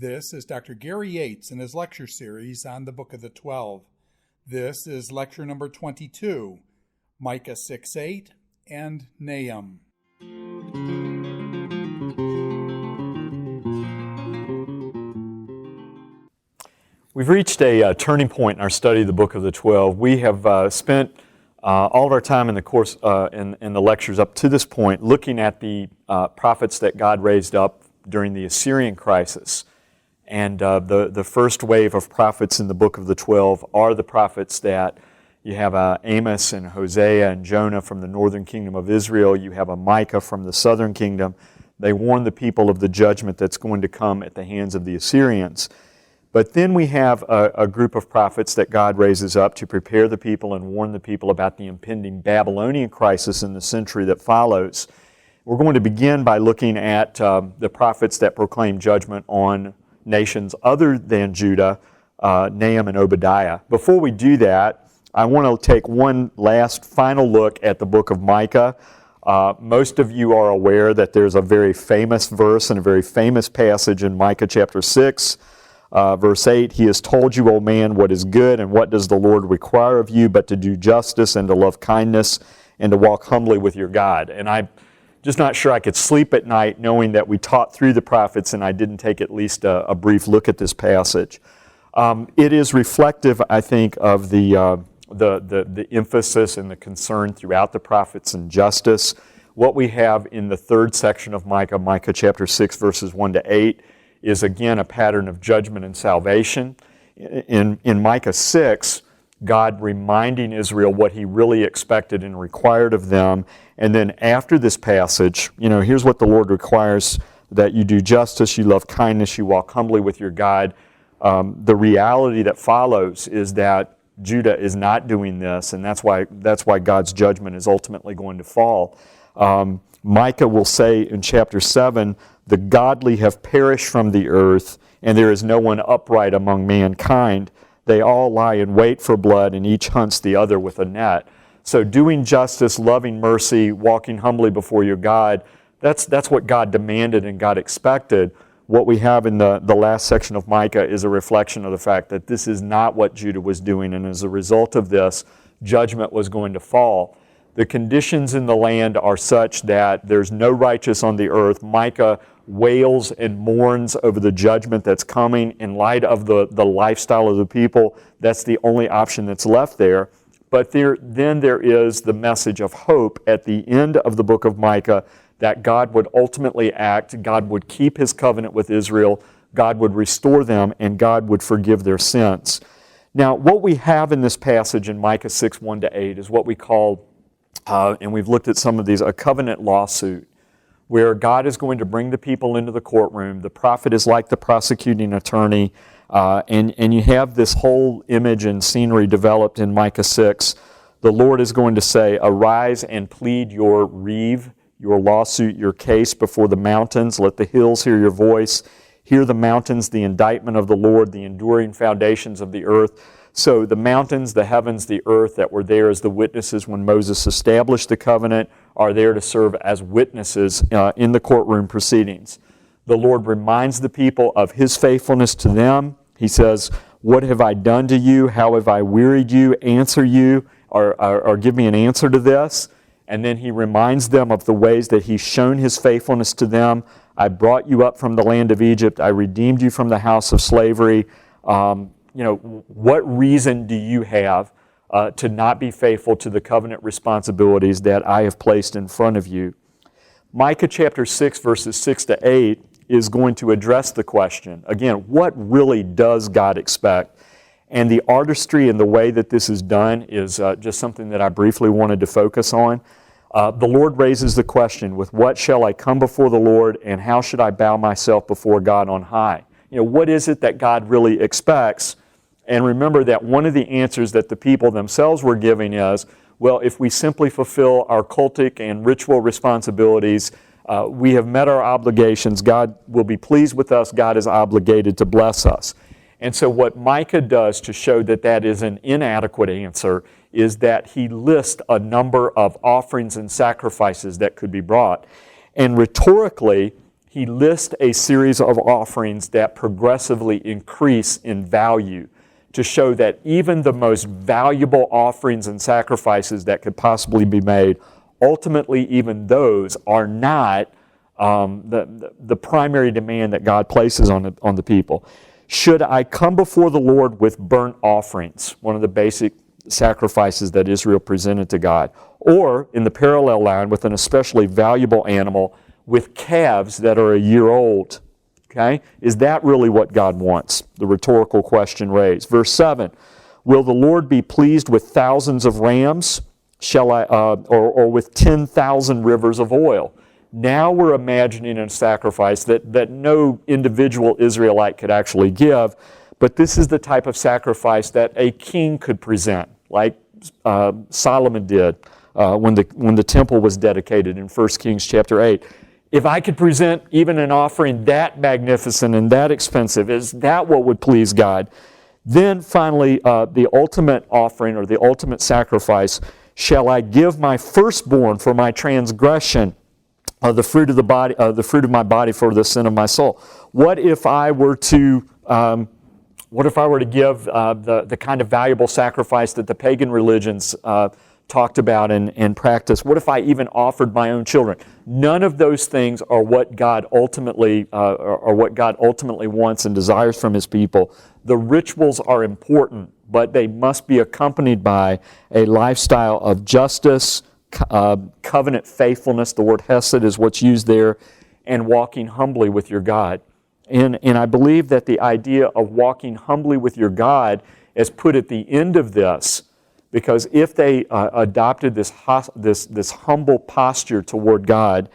This is Dr. Gary Yates in his lecture series on the Book of the 12. This is lecture number 22, Micah 6:8 and Nahum. We've reached a turning point in our study of the Book of the 12. We have spent all of our time in the course, in the lectures up to this point, looking at the prophets that God raised up during the Assyrian crisis. And the first wave of prophets in the Book of the 12 are the prophets that you have Amos and Hosea and Jonah from the northern kingdom of Israel. You have a Micah from the southern kingdom. They warn the people of the judgment that's going to come at the hands of the Assyrians. But then we have a group of prophets that God raises up to prepare the people and warn the people about the impending Babylonian crisis in the century that follows. We're going to begin by looking at the prophets that proclaim judgment on nations other than Judah, Nahum and Obadiah. Before we do that, I want to take one last final look at the book of Micah. Most of you are aware that there's a very famous verse and a very famous passage in Micah chapter 6, verse 8. He has told you, O man, what is good, and what does the Lord require of you but to do justice and to love kindness and to walk humbly with your God. And I'm just not sure I could sleep at night knowing that we taught through the prophets and I didn't take at least a brief look at this passage. It is reflective, I think, of the emphasis and the concern throughout the prophets in justice. What we have in the third section of Micah, Micah chapter 6, verses 1 to 8, is again a pattern of judgment and salvation. In Micah 6, God reminding Israel what He really expected and required of them. And then after this passage, here's what the Lord requires: that you do justice, you love kindness, you walk humbly with your God. The reality that follows is that Judah is not doing this, and that's why God's judgment is ultimately going to fall. Micah will say in chapter 7, the godly have perished from the earth, and there is no one upright among mankind. They all lie in wait for blood, and each hunts the other with a net. So doing justice, loving mercy, walking humbly before your God, that's what God demanded and God expected. What we have in the last section of Micah is a reflection of the fact that this is not what Judah was doing, and as a result of this, judgment was going to fall. The conditions in the land are such that there's no righteous on the earth. Micah wails and mourns over the judgment that's coming in light of the lifestyle of the people. That's the only option that's left there. But then there is the message of hope at the end of the book of Micah that God would ultimately act, God would keep His covenant with Israel, God would restore them, and God would forgive their sins. Now, what we have in this passage in Micah 6, 1 to 8 is what we call, and we've looked at some of these, a covenant lawsuit, where God is going to bring the people into the courtroom. The prophet is like the prosecuting attorney, and you have this whole image and scenery developed in Micah 6. The Lord is going to say, arise and plead your reeve, your lawsuit, your case before the mountains. Let the hills hear your voice. Hear the mountains, the indictment of the Lord, the enduring foundations of the earth. So the mountains, the heavens, the earth that were there as the witnesses when Moses established the covenant are there to serve as witnesses in the courtroom proceedings. The Lord reminds the people of His faithfulness to them. He says, what have I done to you? How have I wearied you? Answer you, or give me an answer to this. And then He reminds them of the ways that He's shown His faithfulness to them. I brought you up from the land of Egypt. I redeemed you from the house of slavery. What reason do you have to not be faithful to the covenant responsibilities that I have placed in front of you? Micah chapter 6, verses 6 to 8 is going to address the question. Again, what really does God expect? And the artistry and the way that this is done is just something that I briefly wanted to focus on. The Lord raises the question, with what shall I come before the Lord, and how should I bow myself before God on high? What is it that God really expects? And remember that one of the answers that the people themselves were giving is, well, if we simply fulfill our cultic and ritual responsibilities, we have met our obligations, God will be pleased with us, God is obligated to bless us. And so what Micah does to show that that is an inadequate answer is that he lists a number of offerings and sacrifices that could be brought. And rhetorically, he lists a series of offerings that progressively increase in value to show that even the most valuable offerings and sacrifices that could possibly be made, ultimately even those are not the primary demand that God places on the people. Should I come before the Lord with burnt offerings, one of the basic sacrifices that Israel presented to God, or in the parallel line with an especially valuable animal with calves that are a year old? Okay? Is that really what God wants? The rhetorical question raised. Verse 7, will the Lord be pleased with thousands of rams? Shall I, or with 10,000 rivers of oil? Now we're imagining a sacrifice that no individual Israelite could actually give, but this is the type of sacrifice that a king could present, like Solomon did when the temple was dedicated in 1 Kings chapter 8. If I could present even an offering that magnificent and that expensive, is that what would please God? Then finally, the ultimate offering or the ultimate sacrifice, shall I give my firstborn for my transgression, the fruit of the body, the fruit of my body for the sin of my soul? What if I were to give the kind of valuable sacrifice that the pagan religions talked about and practiced? What if I even offered my own children? None of those things are what God ultimately wants and desires from His people. The rituals are important, but they must be accompanied by a lifestyle of justice, covenant faithfulness. The word hesed is what's used there, and walking humbly with your God. And I believe that the idea of walking humbly with your God is put at the end of this, because if they adopted this humble posture toward God,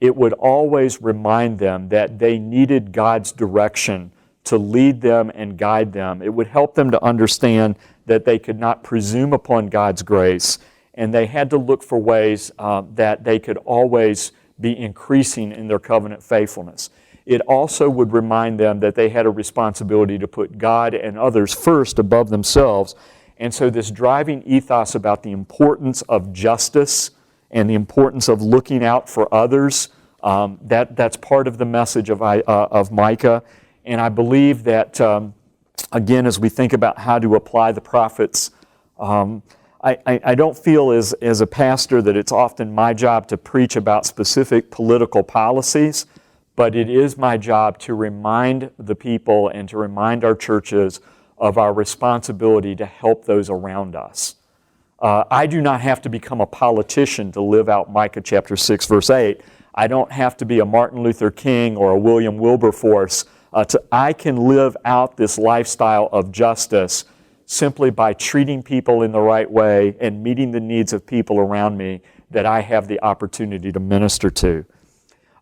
it would always remind them that they needed God's direction to lead them and guide them. It would help them to understand that they could not presume upon God's grace, and they had to look for ways that they could always be increasing in their covenant faithfulness. It also would remind them that they had a responsibility to put God and others first above themselves. And so this driving ethos about the importance of justice and the importance of looking out for others, that's part of the message of Micah. And I believe that, again, as we think about how to apply the prophets, I don't feel as a pastor that it's often my job to preach about specific political policies, but it is my job to remind the people and to remind our churches of our responsibility to help those around us. I do not have to become a politician to live out Micah chapter 6, verse 8. I don't have to be a Martin Luther King or a William Wilberforce. I can live out this lifestyle of justice simply by treating people in the right way and meeting the needs of people around me that I have the opportunity to minister to.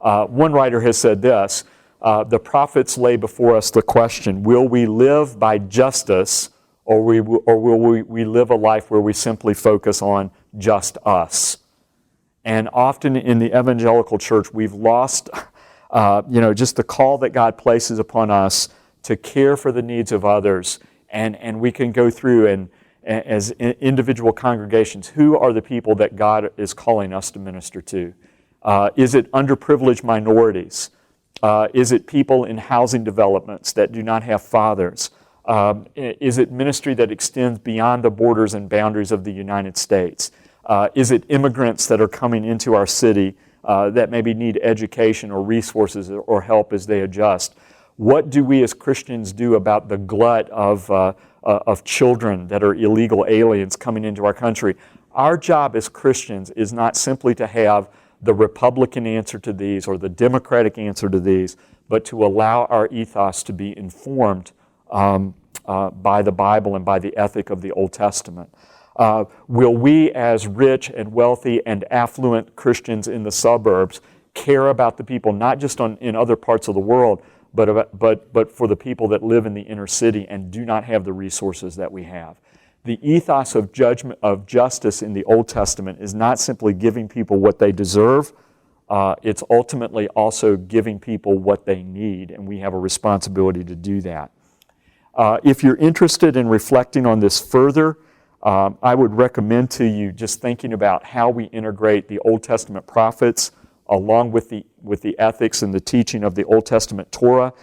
One writer has said this, the prophets lay before us the question, will we live by justice or will we live a life where we simply focus on just us? And often in the evangelical church, we've lost just the call that God places upon us to care for the needs of others. And we can go through and as individual congregations, who are the people that God is calling us to minister to? Is it underprivileged minorities? Is it people in housing developments that do not have fathers? Is it ministry that extends beyond the borders and boundaries of the United States? Is it immigrants that are coming into our city that maybe need education or resources or help as they adjust? What do we as Christians do about the glut of children that are illegal aliens coming into our country? Our job as Christians is not simply to have the Republican answer to these or the Democratic answer to these, but to allow our ethos to be informed by the Bible and by the ethic of the Old Testament. Will we as rich and wealthy and affluent Christians in the suburbs care about the people not just in other parts of the world, but for the people that live in the inner city and do not have the resources that we have? The ethos of judgment, of justice in the Old Testament is not simply giving people what they deserve, it's ultimately also giving people what they need, and we have a responsibility to do that. If you're interested in reflecting on this further, I would recommend to you just thinking about how we integrate the Old Testament prophets along with with the ethics and the teaching of the Old Testament Torah.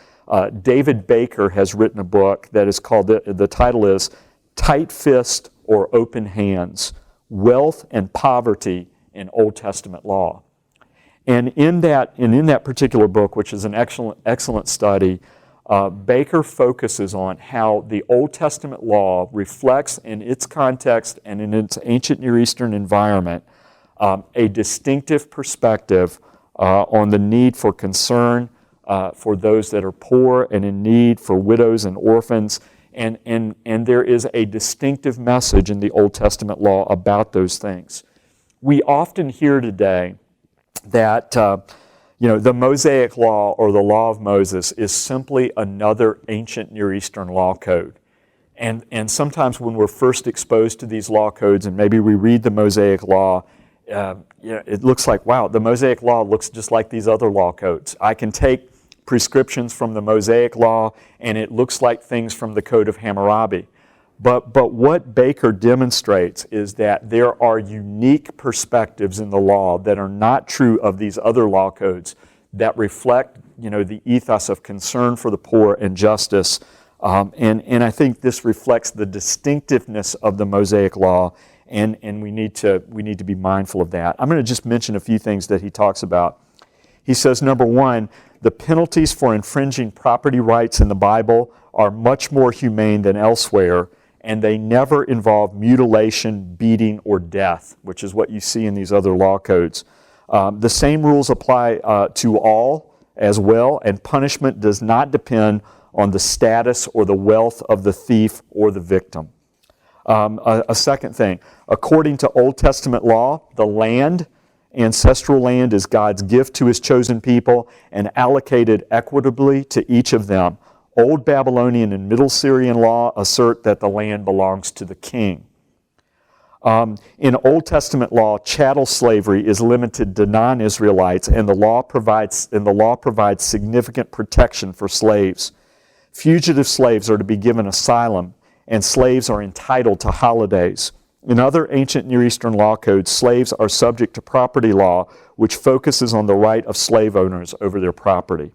David Baker has written a book that is called, the title is Tight Fist or Open Hands, Wealth and Poverty in Old Testament Law. And in that particular book, which is an excellent study, Baker focuses on how the Old Testament law reflects in its context and in its ancient Near Eastern environment a distinctive perspective on the need for concern for those that are poor and in need, for widows and orphans. And there is a distinctive message in the Old Testament law about those things. We often hear today that the Mosaic Law or the Law of Moses is simply another ancient Near Eastern law code. And sometimes when we're first exposed to these law codes and maybe we read the Mosaic Law, it looks like, wow, the Mosaic Law looks just like these other law codes. I can take prescriptions from the Mosaic Law and it looks like things from the Code of Hammurabi. But what Baker demonstrates is that there are unique perspectives in the law that are not true of these other law codes that reflect, the ethos of concern for the poor and justice. And I think this reflects the distinctiveness of the Mosaic Law, and we need to be mindful of that. I'm going to just mention a few things that he talks about. He says, number one, the penalties for infringing property rights in the Bible are much more humane than elsewhere, and they never involve mutilation, beating, or death, which is what you see in these other law codes. The same rules apply to all as well, and punishment does not depend on the status or the wealth of the thief or the victim. A second thing, according to Old Testament law, the land, ancestral land, is God's gift to His chosen people and allocated equitably to each of them. Old Babylonian and Middle Syrian law assert that the land belongs to the king. In Old Testament law, chattel slavery is limited to non-Israelites, and the law provides significant protection for slaves. Fugitive slaves are to be given asylum, and slaves are entitled to holidays. In other ancient Near Eastern law codes, slaves are subject to property law, which focuses on the right of slave owners over their property.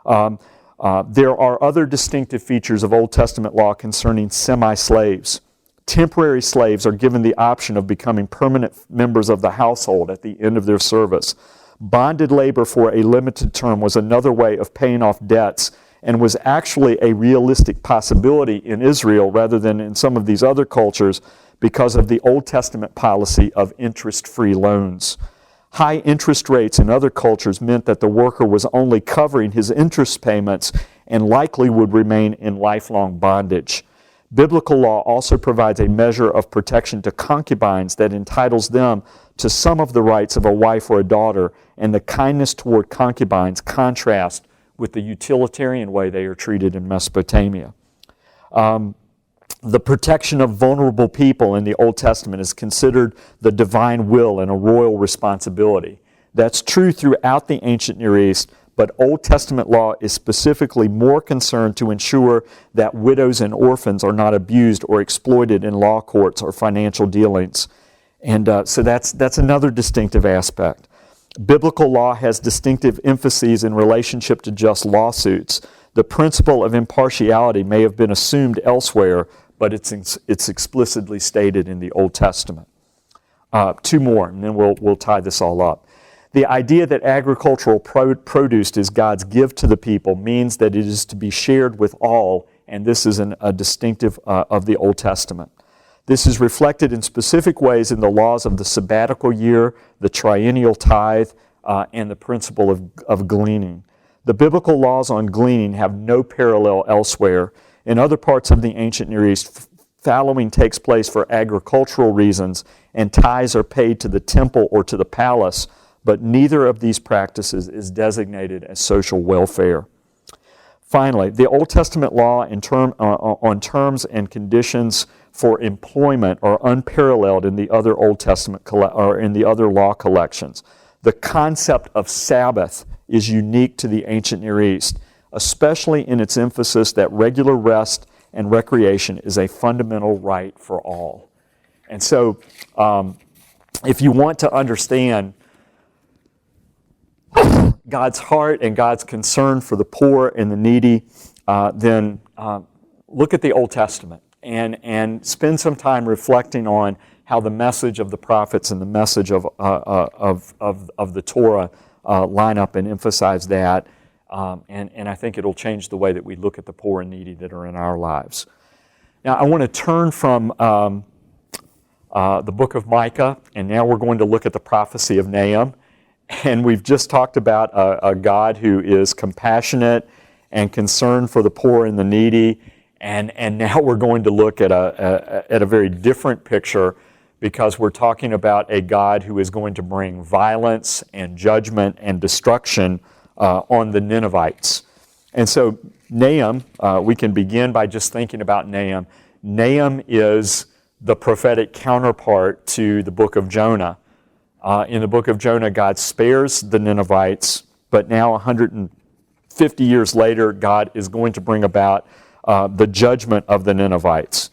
There are other distinctive features of Old Testament law concerning semi-slaves. Temporary slaves are given the option of becoming permanent members of the household at the end of their service. Bonded labor for a limited term was another way of paying off debts and was actually a realistic possibility in Israel rather than in some of these other cultures because of the Old Testament policy of interest-free loans. High interest rates in other cultures meant that the worker was only covering his interest payments and likely would remain in lifelong bondage. Biblical law also provides a measure of protection to concubines that entitles them to some of the rights of a wife or a daughter, and the kindness toward concubines contrasts with the utilitarian way they are treated in Mesopotamia. The protection of vulnerable people in the Old Testament is considered the divine will and a royal responsibility. That's true throughout the ancient Near East, but Old Testament law is specifically more concerned to ensure that widows and orphans are not abused or exploited in law courts or financial dealings. And so that's another distinctive aspect. Biblical law has distinctive emphases in relationship to just lawsuits. The principle of impartiality may have been assumed elsewhere, but it's explicitly stated in the Old Testament. Two more, and then we'll tie this all up. The idea that agricultural produce is God's gift to the people means that it is to be shared with all, and this is a distinctive of the Old Testament. This is reflected in specific ways in the laws of the sabbatical year, the triennial tithe, and the principle of gleaning. The biblical laws on gleaning have no parallel elsewhere. In other parts of the ancient Near East, fallowing takes place for agricultural reasons, and tithes are paid to the temple or to the palace, but neither of these practices is designated as social welfare. Finally, the Old Testament law on terms and conditions for employment are unparalleled in the other Old Testament or in the other law collections. The concept of Sabbath is unique to the ancient Near East, especially in its emphasis that regular rest and recreation is a fundamental right for all. And so, if you want to understand God's heart and God's concern for the poor and the needy, then look at the Old Testament and spend some time reflecting on how the message of the prophets and the message of the Torah line up and emphasize that. And I think it'll change the way that we look at the poor and needy that are in our lives. Now, I want to turn from the book of Micah, and now we're going to look at the prophecy of Nahum. And we've just talked about a God who is compassionate and concerned for the poor and the needy. And now we're going to look at a very different picture, because we're talking about a God who is going to bring violence and judgment and destruction on the Ninevites. And so Nahum, we can begin by just thinking about Nahum. Nahum is the prophetic counterpart to the book of Jonah. In the book of Jonah, God spares the Ninevites, but now 150 years later, God is going to bring about the judgment of the Ninevites.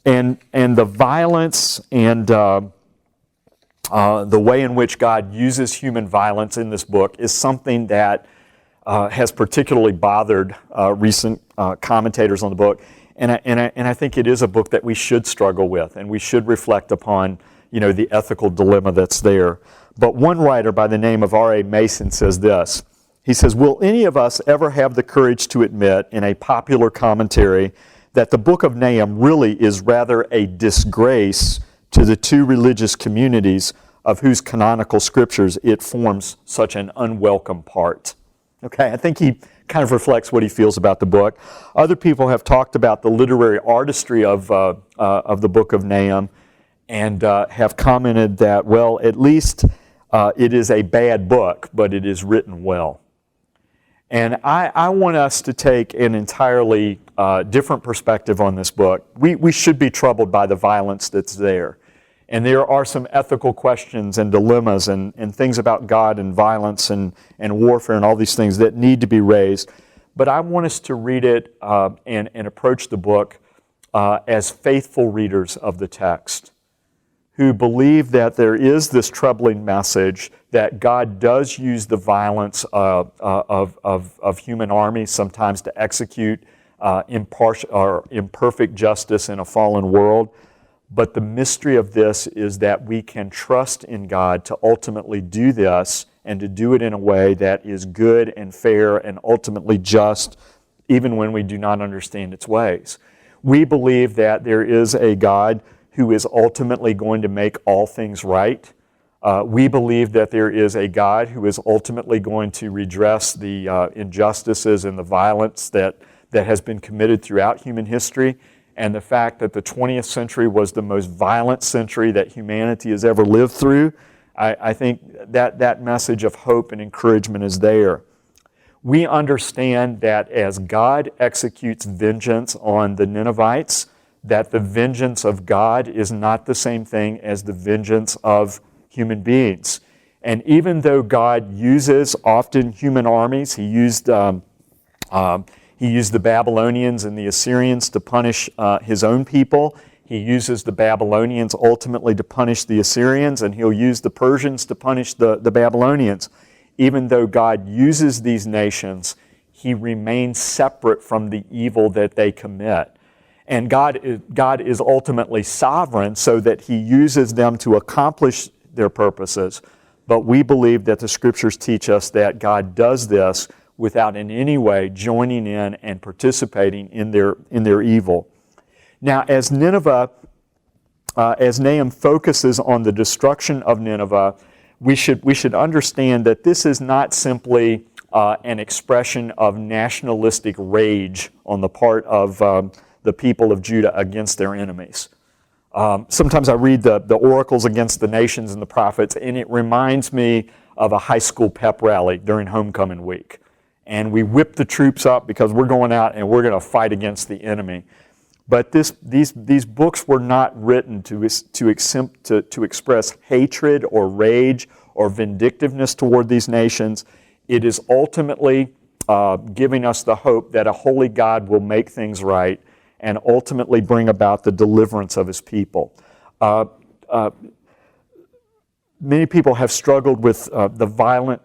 And the violence and the way in which God uses human violence in this book is something that has particularly bothered recent commentators on the book. And I think it is a book that we should struggle with, and we should reflect upon, the ethical dilemma that's there. But one writer by the name of R.A. Mason says this. He says, "Will any of us ever have the courage to admit in a popular commentary that the book of Nahum really is rather a disgrace to the two religious communities of whose canonical scriptures it forms such an unwelcome part?" Okay, I think he kind of reflects what he feels about the book. Other people have talked about the literary artistry of the book of Nahum, and have commented that, well, at least it is a bad book, but it is written well. And I want us to take an entirely different perspective on this book. We should be troubled by the violence that's there. And there are some ethical questions and dilemmas and things about God and violence and warfare and all these things that need to be raised. But I want us to read it and approach the book as faithful readers of the text, who believe that there is this troubling message that God does use the violence of human armies sometimes to execute impartial or imperfect justice in a fallen world. But the mystery of this is that we can trust in God to ultimately do this, and to do it in a way that is good and fair and ultimately just, even when we do not understand its ways. We believe that there is a God who is ultimately going to make all things right. We believe that there is a God who is ultimately going to redress the injustices and the violence that has been committed throughout human history, and the fact that the 20th century was the most violent century that humanity has ever lived through. I think that message of hope and encouragement is there. We understand that as God executes vengeance on the Ninevites, that the vengeance of God is not the same thing as the vengeance of human beings. And even though God uses often human armies, He used the Babylonians and the Assyrians to punish His own people. He uses the Babylonians ultimately to punish the Assyrians, and He'll use the Persians to punish the Babylonians. Even though God uses these nations, He remains separate from the evil that they commit. And God is ultimately sovereign, so that He uses them to accomplish their purposes. But we believe that the Scriptures teach us that God does this without in any way joining in and participating in their evil. Now, as Nahum focuses on the destruction of Nineveh, we should understand that this is not simply an expression of nationalistic rage on the part of the people of Judah against their enemies. Sometimes I read the oracles against the nations and the prophets, and it reminds me of a high school pep rally during homecoming week. And we whip the troops up because we're going out and we're going to fight against the enemy. But these books were not written to express hatred or rage or vindictiveness toward these nations. It is ultimately giving us the hope that a holy God will make things right and ultimately bring about the deliverance of His people. Many people have struggled with the violent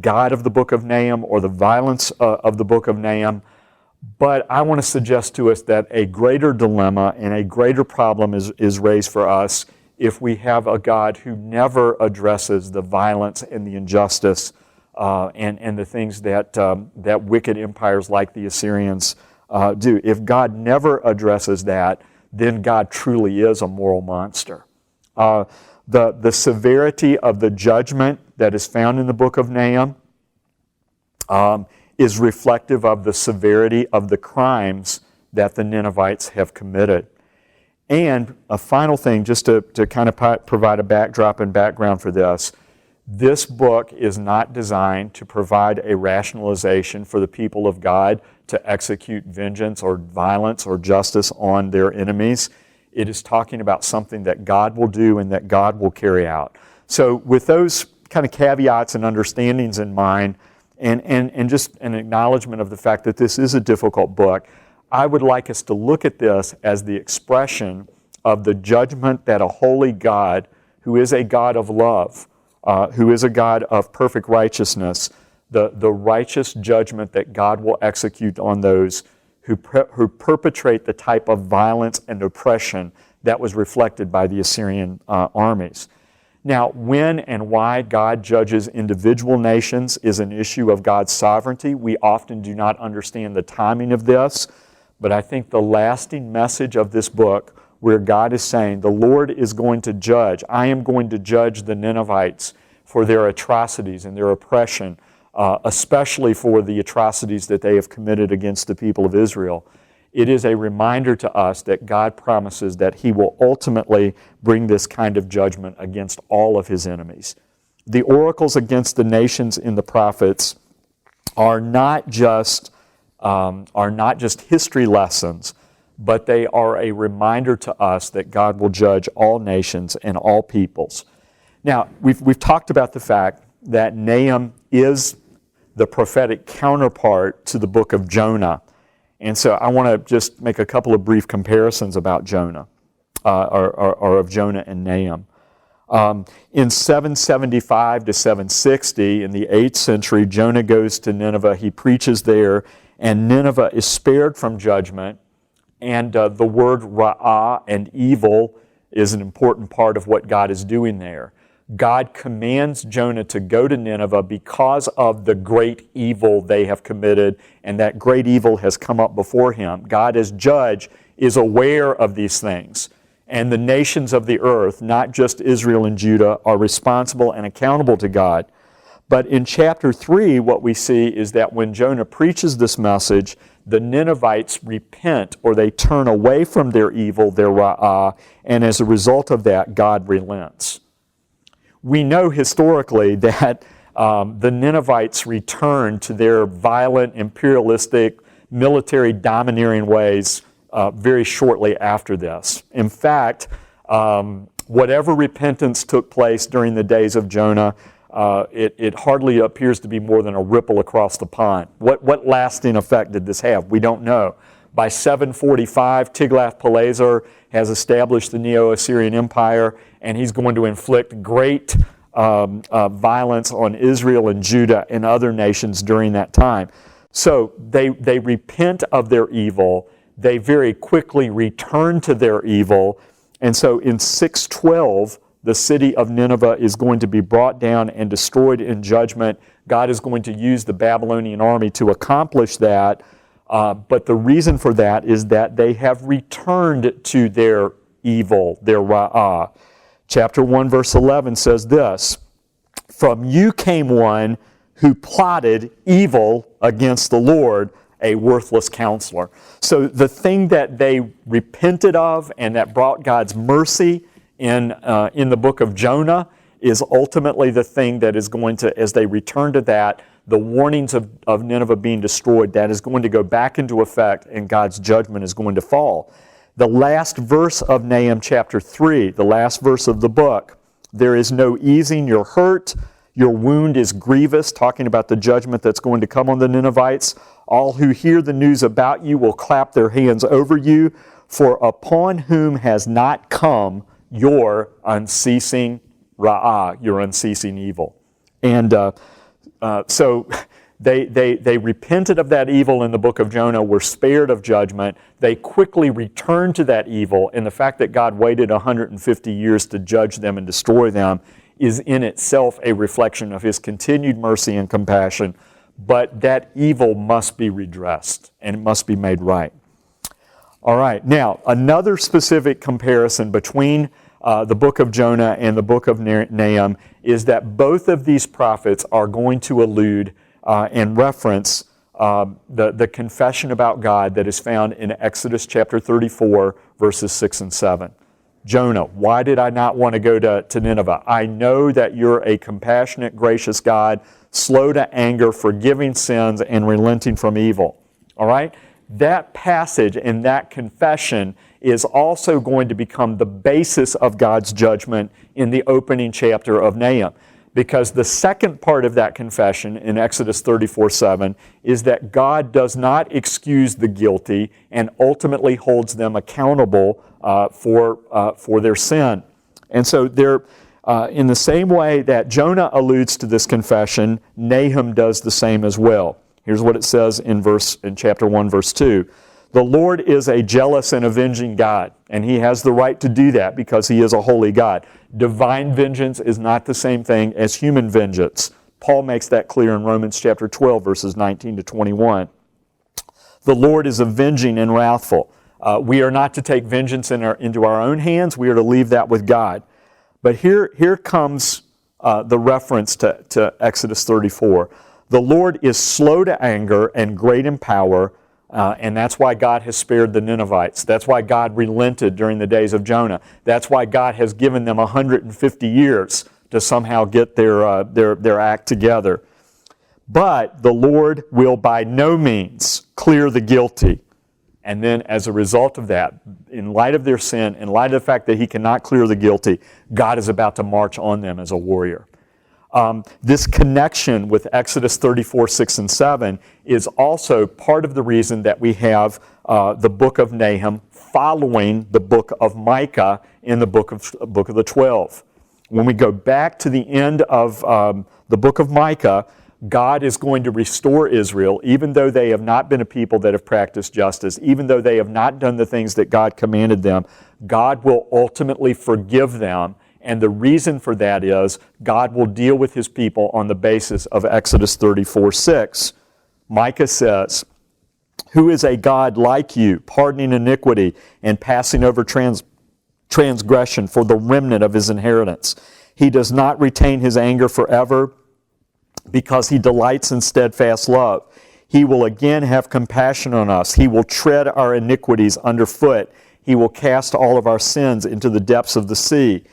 God of the book of Nahum or the violence of the book of Nahum. But I want to suggest to us that a greater dilemma and a greater problem is raised for us if we have a God who never addresses the violence and the injustice and the things that wicked empires like the Assyrians do. If God never addresses that, then God truly is a moral monster. The severity of the judgment that is found in the book of Nahum is reflective of the severity of the crimes that the Ninevites have committed. And a final thing, just to kind of provide a backdrop and background for this book is not designed to provide a rationalization for the people of God to execute vengeance or violence or justice on their enemies. It is talking about something that God will do and that God will carry out. So with those kind of caveats and understandings in mind, and just an acknowledgement of the fact that this is a difficult book, I would like us to look at this as the expression of the judgment that a holy God, who is a God of love, who is a God of perfect righteousness, the righteous judgment that God will execute on those who perpetrate the type of violence and oppression that was reflected by the Assyrian armies. Now, when and why God judges individual nations is an issue of God's sovereignty. We often do not understand the timing of this, but I think the lasting message of this book, where God is saying, the Lord is going to judge. I am going to judge the Ninevites for their atrocities and their oppression, especially for the atrocities that they have committed against the people of Israel. It is a reminder to us that God promises that He will ultimately bring this kind of judgment against all of His enemies. The oracles against the nations in the prophets are not just history lessons, but they are a reminder to us that God will judge all nations and all peoples. Now, we've talked about the fact that Nahum is the prophetic counterpart to the book of Jonah. And so I want to just make a couple of brief comparisons about Jonah, or of Jonah and Nahum. In 775 to 760, in the 8th century, Jonah goes to Nineveh. He preaches there, and Nineveh is spared from judgment. And the word ra'ah and evil is an important part of what God is doing there. God commands Jonah to go to Nineveh because of the great evil they have committed, and that great evil has come up before him. God as judge is aware of these things, and the nations of the earth, not just Israel and Judah, are responsible and accountable to God. But in chapter 3, what we see is that when Jonah preaches this message, the Ninevites repent, or they turn away from their evil, their ra'ah, and as a result of that, God relents. We know historically that the Ninevites returned to their violent, imperialistic, military domineering ways very shortly after this. In fact, whatever repentance took place during the days of Jonah, it hardly appears to be more than a ripple across the pond. What lasting effect did this have? We don't know. By 745, Tiglath-Pileser has established the Neo-Assyrian Empire, and he's going to inflict great violence on Israel and Judah and other nations during that time. So they repent of their evil. They very quickly return to their evil. And so in 612, the city of Nineveh is going to be brought down and destroyed in judgment. God is going to use the Babylonian army to accomplish that. But the reason for that is that they have returned to their evil, their ra'ah. Chapter 1, verse 11 says this, "From you came one who plotted evil against the Lord, a worthless counselor." So the thing that they repented of and that brought God's mercy in the book of Jonah is ultimately the thing that is going to, as they return to that, the warnings of Nineveh being destroyed, that is going to go back into effect and God's judgment is going to fall. The last verse of Nahum chapter 3, the last verse of the book, "There is no easing your hurt, your wound is grievous," talking about the judgment that's going to come on the Ninevites. "All who hear the news about you will clap their hands over you, for upon whom has not come your unceasing ra'ah, your unceasing evil. And so they repented of that evil in the book of Jonah, were spared of judgment. They quickly returned to that evil, and the fact that God waited 150 years to judge them and destroy them is in itself a reflection of His continued mercy and compassion. But that evil must be redressed, and it must be made right. All right, now, another specific comparison between the book of Jonah and the book of Nahum is that both of these prophets are going to allude and reference the confession about God that is found in Exodus chapter 34, verses 6 and 7. Jonah, why did I not want to go to Nineveh? I know that you're a compassionate, gracious God, slow to anger, forgiving sins, and relenting from evil. All right? That passage and that confession is also going to become the basis of God's judgment in the opening chapter of Nahum. Because the second part of that confession in Exodus 34:7 is that God does not excuse the guilty and ultimately holds them accountable for their sin. And so in the same way that Jonah alludes to this confession, Nahum does the same as well. Here's what it says in chapter 1, verse 2. The Lord is a jealous and avenging God, and He has the right to do that because He is a holy God. Divine vengeance is not the same thing as human vengeance. Paul makes that clear in Romans chapter 12, verses 19 to 21. The Lord is avenging and wrathful. We are not to take vengeance into our own hands. We are to leave that with God. But here comes the reference to Exodus 34. The Lord is slow to anger and great in power, and that's why God has spared the Ninevites. That's why God relented during the days of Jonah. That's why God has given them 150 years to somehow get their act together. But the Lord will by no means clear the guilty. And then as a result of that, in light of their sin, in light of the fact that He cannot clear the guilty, God is about to march on them as a warrior. This connection with Exodus 34, 6, and 7 is also part of the reason that we have the book of Nahum following the book of Micah in the book of the 12. When we go back to the end of the book of Micah, God is going to restore Israel, even though they have not been a people that have practiced justice, even though they have not done the things that God commanded them. God will ultimately forgive them. And the reason for that is God will deal with His people on the basis of Exodus 34:6. Micah says, "Who is a God like you, pardoning iniquity and passing over transgression for the remnant of His inheritance? He does not retain His anger forever because He delights in steadfast love. He will again have compassion on us. He will tread our iniquities underfoot. He will cast all of our sins into the depths of the sea.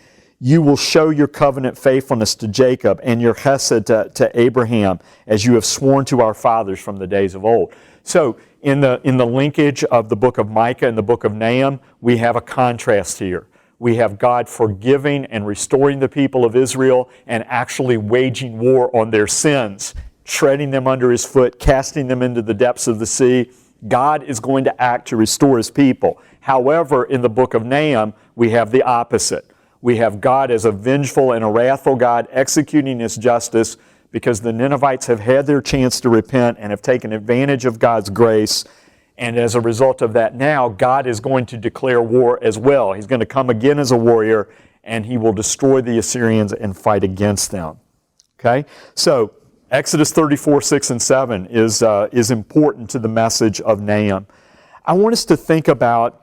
You will show your covenant faithfulness to Jacob and your chesed to Abraham, as you have sworn to our fathers from the days of old." So in the linkage of the book of Micah and the book of Nahum, we have a contrast here. We have God forgiving and restoring the people of Israel and actually waging war on their sins, treading them under His foot, casting them into the depths of the sea. God is going to act to restore His people. However, in the book of Nahum, we have the opposite. We have God as a vengeful and a wrathful God executing His justice because the Ninevites have had their chance to repent and have taken advantage of God's grace. And as a result of that now, God is going to declare war as well. He's going to come again as a warrior, and He will destroy the Assyrians and fight against them. Okay? So Exodus 34, 6, and 7 is important to the message of Nahum. I want us to think about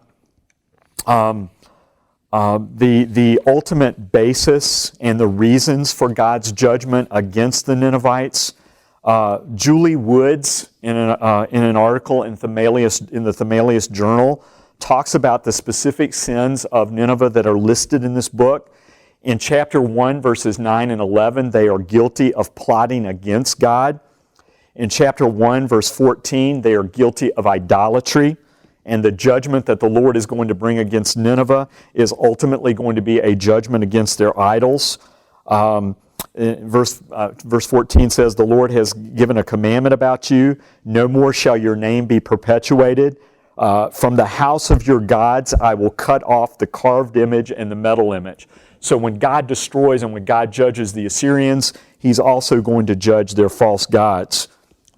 the ultimate basis and the reasons for God's judgment against the Ninevites. Julie Woods, in an article in the Themalius Journal, talks about the specific sins of Nineveh that are listed in this book. In chapter 1, verses 9 and 11, they are guilty of plotting against God. In chapter 1, verse 14, they are guilty of idolatry. And the judgment that the Lord is going to bring against Nineveh is ultimately going to be a judgment against their idols. Verse 14 says, "The Lord has given a commandment about you. No more shall your name be perpetuated. From the house of your gods I will cut off the carved image and the metal image." So when God destroys and when God judges the Assyrians, He's also going to judge their false gods.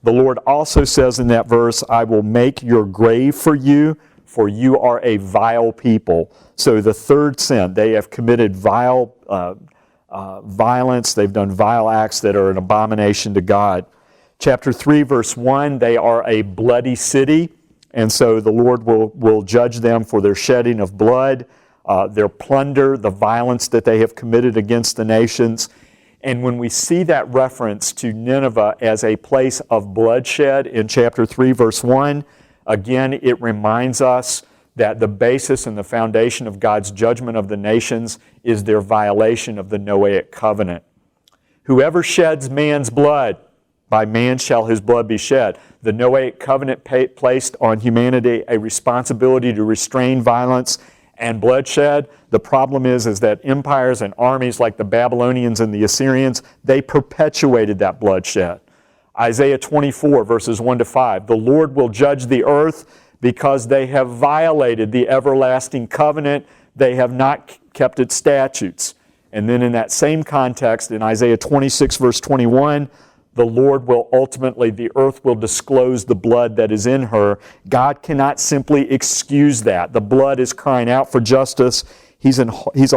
The Lord also says in that verse, I will make your grave for you are a vile people. So the third sin, they have committed violence, they've done vile acts that are an abomination to God. Chapter 3, verse 1, they are a bloody city, and so the Lord will judge them for their shedding of blood, their plunder, the violence that they have committed against the nations. And when we see that reference to Nineveh as a place of bloodshed in chapter 3, verse 1, again, it reminds us that the basis and the foundation of God's judgment of the nations is their violation of the Noahic covenant. Whoever sheds man's blood, by man shall his blood be shed. The Noahic covenant placed on humanity a responsibility to restrain violence and bloodshed. The problem is that empires and armies like the Babylonians and the Assyrians, they perpetuated that bloodshed. Isaiah 24, verses 1 to 5, the Lord will judge the earth because they have violated the everlasting covenant. They have not kept its statutes. And then in that same context, in Isaiah 26, verse 21, the Lord will ultimately, the earth will disclose the blood that is in her. God cannot simply excuse that. The blood is crying out for justice. He's a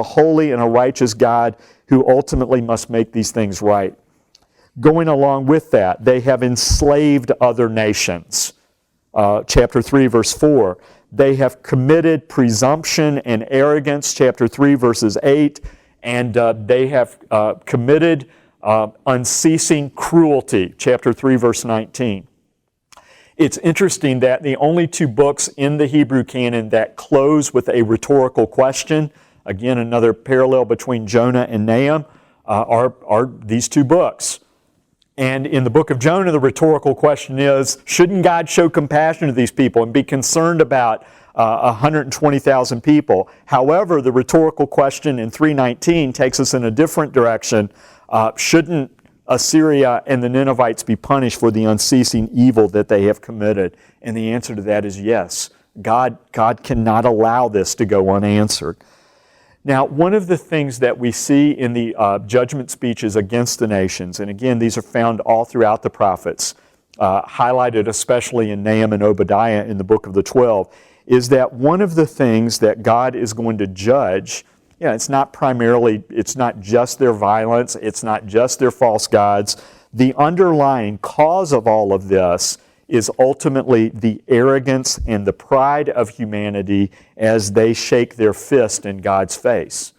holy and a righteous God who ultimately must make these things right. Going along with that, they have enslaved other nations. Chapter 3, verse 4. They have committed presumption and arrogance, chapter 3, verses 8. And they have committed unceasing cruelty, chapter 3, verse 19. It's interesting that the only two books in the Hebrew canon that close with a rhetorical question, again, another parallel between Jonah and Nahum, are these two books. And in the book of Jonah, the rhetorical question is, shouldn't God show compassion to these people and be concerned about 120,000 people? However, the rhetorical question in 3:19 takes us in a different direction. Shouldn't Assyria and the Ninevites be punished for the unceasing evil that they have committed? And the answer to that is yes. God cannot allow this to go unanswered. Now, one of the things that we see in the judgment speeches against the nations, and again, these are found all throughout the prophets, highlighted especially in Nahum and Obadiah in the book of the 12, is that one of the things that God is going to judge, it's not just their violence, it's not just their false gods. The underlying cause of all of this is ultimately the arrogance and the pride of humanity as they shake their fist in God's face.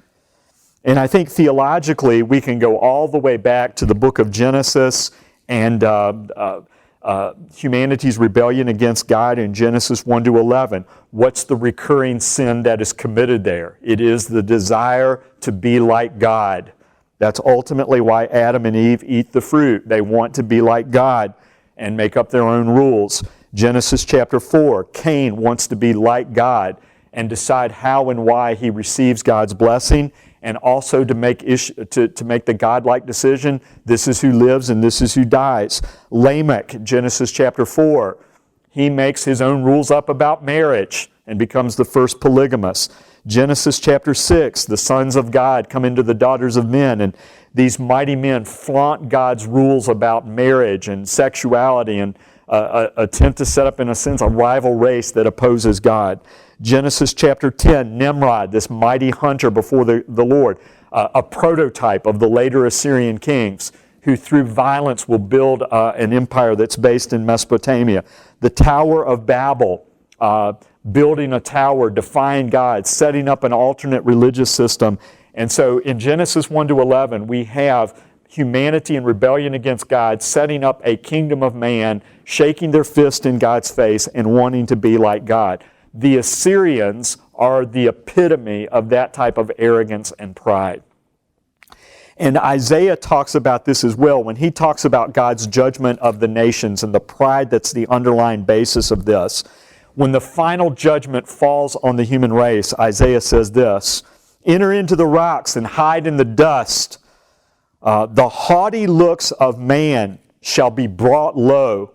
And I think theologically we can go all the way back to the book of Genesis and humanity's rebellion against God in Genesis 1 to 11. What's the recurring sin that is committed there? It is the desire to be like God. That's ultimately why Adam and Eve eat the fruit. They want to be like God and make up their own rules. Genesis chapter 4, Cain wants to be like God and decide how and why he receives God's blessing, and also to make the God-like decision, this is who lives and this is who dies. Lamech, Genesis chapter 4, he makes his own rules up about marriage and becomes the first polygamist. Genesis chapter 6, the sons of God come into the daughters of men, and these mighty men flaunt God's rules about marriage and sexuality and attempt to set up, in a sense, a rival race that opposes God. Genesis chapter 10, Nimrod, this mighty hunter before the Lord, a prototype of the later Assyrian kings who through violence will build an empire that's based in Mesopotamia. The Tower of Babel, building a tower, defying God, setting up an alternate religious system. And so in Genesis 1 to 11, we have humanity in rebellion against God, setting up a kingdom of man, shaking their fist in God's face and wanting to be like God. The Assyrians are the epitome of that type of arrogance and pride. And Isaiah talks about this as well when he talks about God's judgment of the nations and the pride that's the underlying basis of this. When the final judgment falls on the human race, Isaiah says this, "Enter into the rocks and hide in the dust. The haughty looks of man shall be brought low,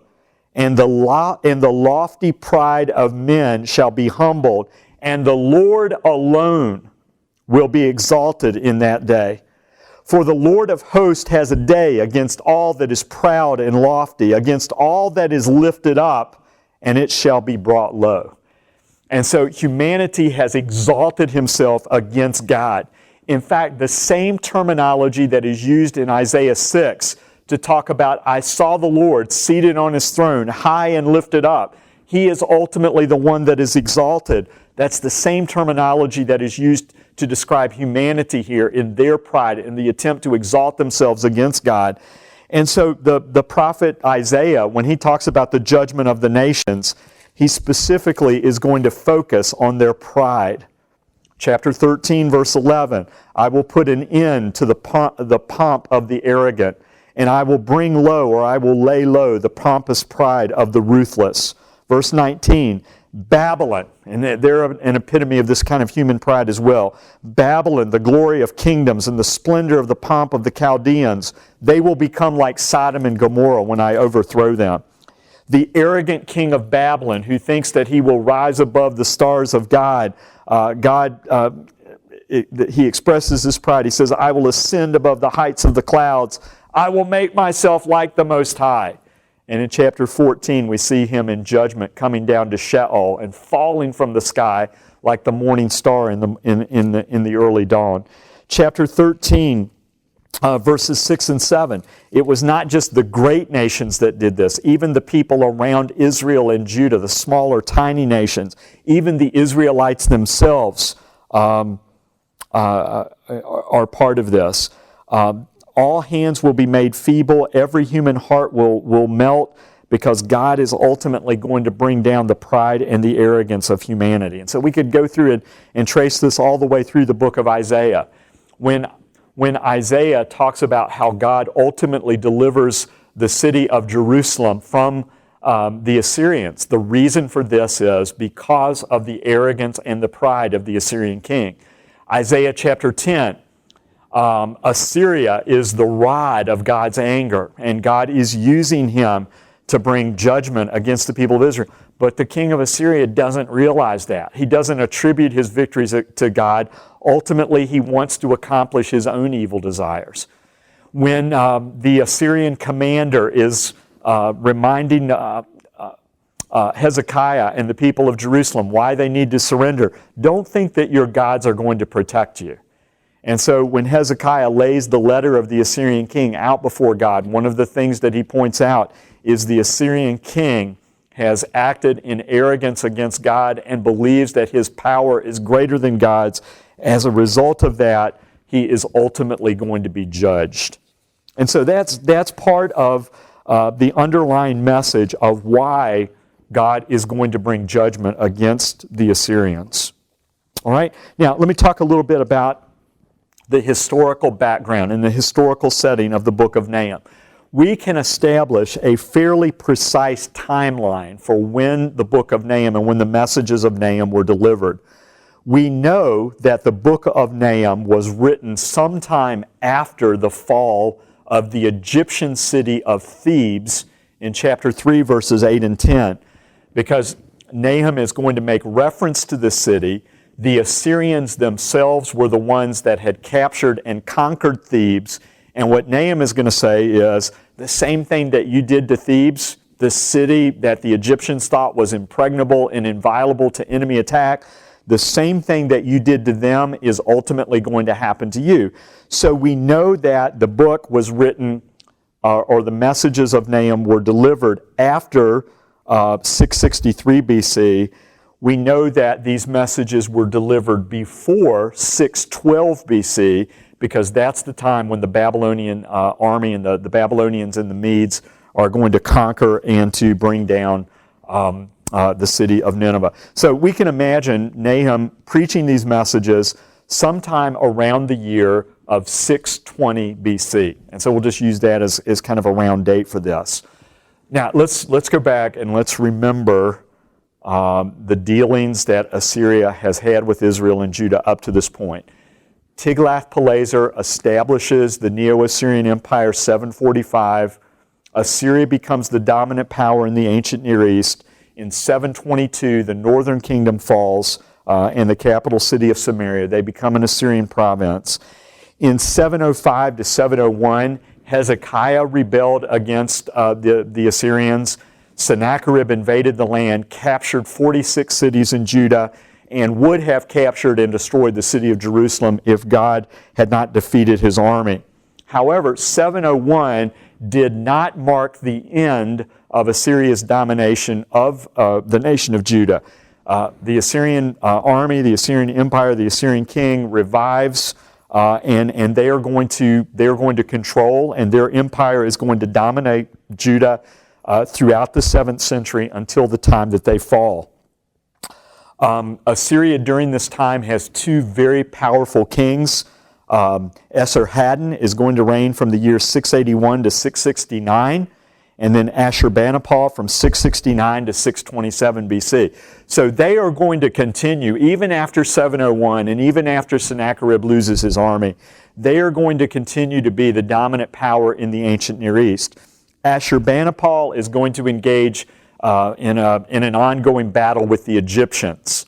and the lofty pride of men shall be humbled, and the Lord alone will be exalted in that day. For the Lord of hosts has a day against all that is proud and lofty, against all that is lifted up, and it shall be brought low. And so humanity has exalted himself against God. In fact, the same terminology that is used in Isaiah 6 to talk about, I saw the Lord seated on his throne, high and lifted up. He is ultimately the one that is exalted. That's the same terminology that is used to describe humanity here in their pride, in the attempt to exalt themselves against God. And so the prophet Isaiah, when he talks about the judgment of the nations, he specifically is going to focus on their pride. Chapter 13, verse 11, I will put an end to the pomp of the arrogant, and I will bring low, or I will lay low, the pompous pride of the ruthless. Verse 19, Babylon, and they're an epitome of this kind of human pride as well. Babylon, the glory of kingdoms and the splendor of the pomp of the Chaldeans, they will become like Sodom and Gomorrah when I overthrow them. The arrogant king of Babylon, who thinks that he will rise above the stars of God, he expresses this pride. He says, I will ascend above the heights of the clouds. I will make myself like the Most High. And in chapter 14, we see him in judgment coming down to Sheol and falling from the sky like the morning star in the early dawn. Chapter 13, verses 6 and 7. It was not just the great nations that did this. Even the people around Israel and Judah, the smaller, tiny nations, even the Israelites themselves are part of this. All hands will be made feeble. Every human heart will melt, because God is ultimately going to bring down the pride and the arrogance of humanity. And so we could go through it and trace this all the way through the book of Isaiah. When Isaiah talks about how God ultimately delivers the city of Jerusalem from the Assyrians, the reason for this is because of the arrogance and the pride of the Assyrian king. Isaiah chapter 10, Assyria is the rod of God's anger, and God is using him to bring judgment against the people of Israel. But the king of Assyria doesn't realize that. He doesn't attribute his victories to God. Ultimately, he wants to accomplish his own evil desires. When the Assyrian commander is reminding Hezekiah and the people of Jerusalem why they need to surrender, don't think that your gods are going to protect you. And so when Hezekiah lays the letter of the Assyrian king out before God, one of the things that he points out is the Assyrian king has acted in arrogance against God and believes that his power is greater than God's. As a result of that, he is ultimately going to be judged. And so that's part of the underlying message of why God is going to bring judgment against the Assyrians. All right? Now, let me talk a little bit about the historical background and the historical setting of the book of Nahum. We can establish a fairly precise timeline for when the book of Nahum and when the messages of Nahum were delivered. We know that the book of Nahum was written sometime after the fall of the Egyptian city of Thebes in chapter 3, verses 8 and 10, because Nahum is going to make reference to the city. The Assyrians themselves were the ones that had captured and conquered Thebes. And what Nahum is going to say is, the same thing that you did to Thebes, the city that the Egyptians thought was impregnable and inviolable to enemy attack, the same thing that you did to them is ultimately going to happen to you. So we know that the book was written, or the messages of Nahum were delivered after 663 BC. We know that these messages were delivered before 612 BC, because that's the time when the Babylonian army and the Babylonians and the Medes are going to conquer and to bring down the city of Nineveh. So we can imagine Nahum preaching these messages sometime around the year of 620 BC. And so we'll just use that as kind of a round date for this. Now, let's go back and let's remember the dealings that Assyria has had with Israel and Judah up to this point. Tiglath-Pileser establishes the Neo-Assyrian Empire 745. Assyria becomes the dominant power in the ancient Near East. In 722, the northern kingdom falls. and the capital city of Samaria. They become an Assyrian province. In 705 to 701, Hezekiah rebelled against the Assyrians. Sennacherib invaded the land, captured 46 cities in Judah, and would have captured and destroyed the city of Jerusalem if God had not defeated his army. However, 701 did not mark the end of Assyria's domination of the nation of Judah. The Assyrian army, the Assyrian empire, the Assyrian king revives, and they are going to control, and their empire is going to dominate Judah throughout the 7th century until the time that they fall. Assyria during this time has two very powerful kings. Esarhaddon is going to reign from the year 681 to 669, and then Ashurbanipal from 669 to 627 BC. So they are going to continue, even after 701 and even after Sennacherib loses his army, they are going to continue to be the dominant power in the ancient Near East. Ashurbanipal is going to engage in an ongoing battle with the Egyptians.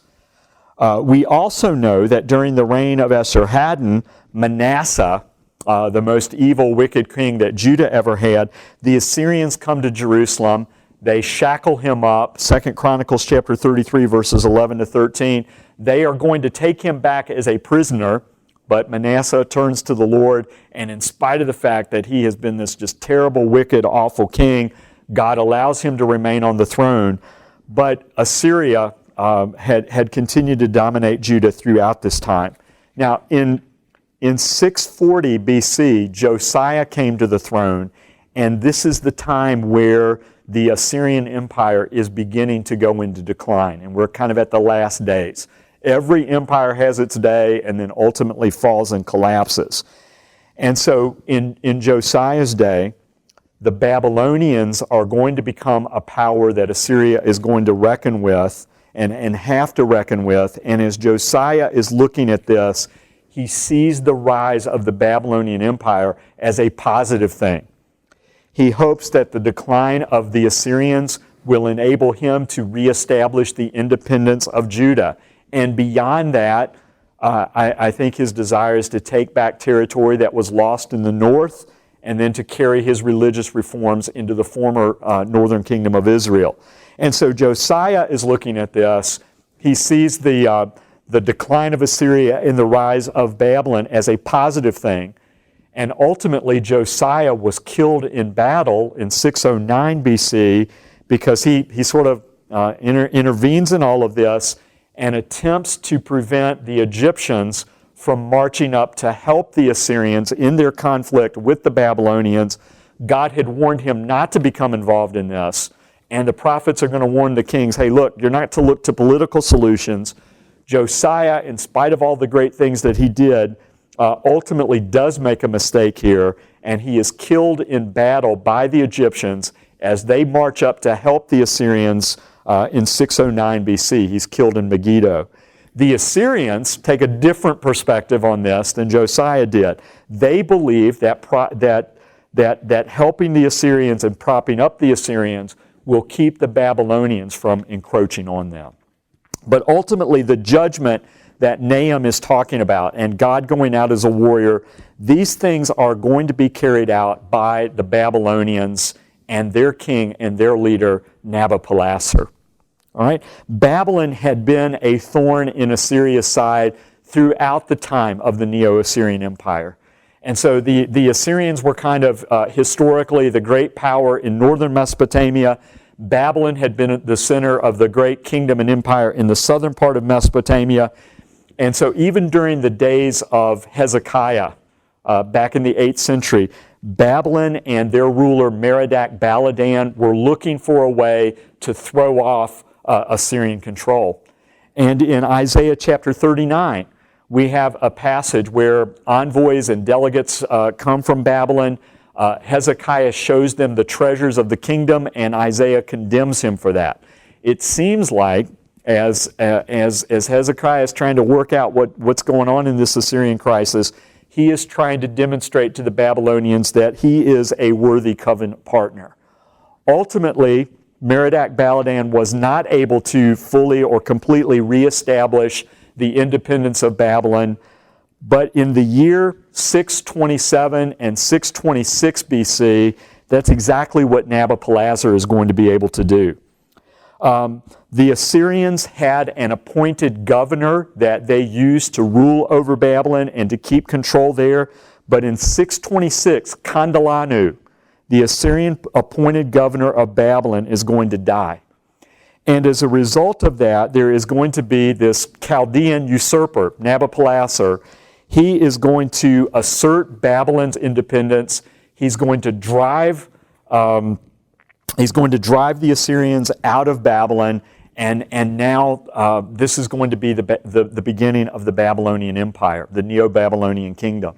We also know that during the reign of Esarhaddon, Manasseh, the most evil, wicked king that Judah ever had, the Assyrians come to Jerusalem. They shackle him up. 2 Chronicles chapter 33, verses 11 to 13. They are going to take him back as a prisoner, but Manasseh turns to the Lord, and in spite of the fact that he has been this just terrible, wicked, awful king, God allows him to remain on the throne. But Assyria had continued to dominate Judah throughout this time. Now, in 640 BC, Josiah came to the throne, and this is the time where the Assyrian Empire is beginning to go into decline, and we're kind of at the last days. Every empire has its day and then ultimately falls and collapses. And so in Josiah's day, the Babylonians are going to become a power that Assyria is going to reckon with and have to reckon with. And as Josiah is looking at this, he sees the rise of the Babylonian Empire as a positive thing. He hopes that the decline of the Assyrians will enable him to reestablish the independence of Judah. And beyond that, I think his desire is to take back territory that was lost in the north and then to carry his religious reforms into the former northern kingdom of Israel. And so Josiah is looking at this. He sees the decline of Assyria and the rise of Babylon as a positive thing. And ultimately, Josiah was killed in battle in 609 BC because he sort of intervenes in all of this and attempts to prevent the Egyptians from marching up to help the Assyrians in their conflict with the Babylonians. God had warned him not to become involved in this. And the prophets are going to warn the kings, hey, look, you're not to look to political solutions. Josiah, in spite of all the great things that he did, ultimately does make a mistake here, and he is killed in battle by the Egyptians as they march up to help the Assyrians in 609 BC. He's killed in Megiddo. The Assyrians take a different perspective on this than Josiah did. They believe that helping the Assyrians and propping up the Assyrians will keep the Babylonians from encroaching on them. But ultimately, the judgment that Nahum is talking about and God going out as a warrior, these things are going to be carried out by the Babylonians and their king and their leader, Nabopolassar. All right? Babylon had been a thorn in Assyria's side throughout the time of the Neo-Assyrian Empire. And so the Assyrians were kind of historically the great power in northern Mesopotamia. Babylon had been at the center of the great kingdom and empire in the southern part of Mesopotamia. And so even during the days of Hezekiah, back in the 8th century, Babylon and their ruler Merodach Baladan were looking for a way to throw off Assyrian control. And in Isaiah chapter 39, we have a passage where envoys and delegates come from Babylon. Hezekiah shows them the treasures of the kingdom, and Isaiah condemns him for that. It seems like as Hezekiah is trying to work out what's going on in this Assyrian crisis, he is trying to demonstrate to the Babylonians that he is a worthy covenant partner. Ultimately, Merodach-Baladan was not able to fully or completely reestablish the independence of Babylon. But in the year 627 and 626 BC, that's exactly what Nabopolassar is going to be able to do. The Assyrians had an appointed governor that they used to rule over Babylon and to keep control there. But in 626, Kandalanu, the Assyrian appointed governor of Babylon, is going to die. And as a result of that, there is going to be this Chaldean usurper, Nabopolassar. He is going to assert Babylon's independence. He's going to drive the Assyrians out of Babylon, and now this is going to be the beginning of the Babylonian Empire, the Neo-Babylonian kingdom.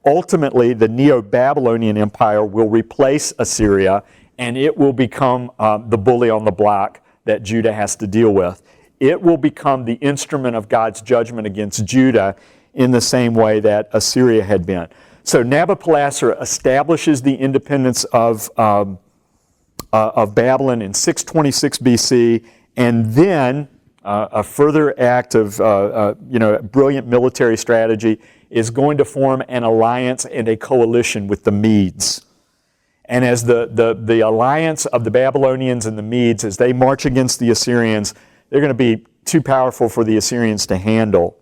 Ultimately, the Neo-Babylonian Empire will replace Assyria, and it will become the bully on the block that Judah has to deal with. It will become the instrument of God's judgment against Judah in the same way that Assyria had been. So Nabopolassar establishes the independence of Babylon in 626 BC, and then a further act of brilliant military strategy is going to form an alliance and a coalition with the Medes. And as the alliance of the Babylonians and the Medes, as they march against the Assyrians, they're going to be too powerful for the Assyrians to handle.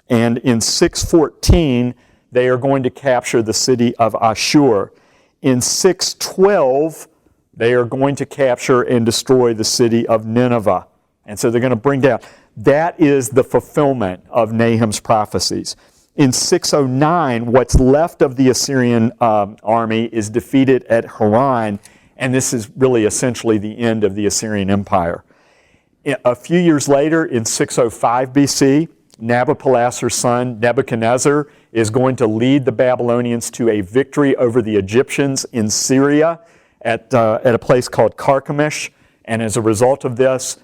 And in 614, they are going to capture the city of Ashur. In 612, they are going to capture and destroy the city of Nineveh. And so they're going to bring down. That is the fulfillment of Nahum's prophecies. In 609, what's left of the Assyrian army is defeated at Haran, and this is really essentially the end of the Assyrian Empire. A few years later, in 605 BC, Nabopolassar's son, Nebuchadnezzar, is going to lead the Babylonians to a victory over the Egyptians in Syria at a place called Carchemish. And as a result of this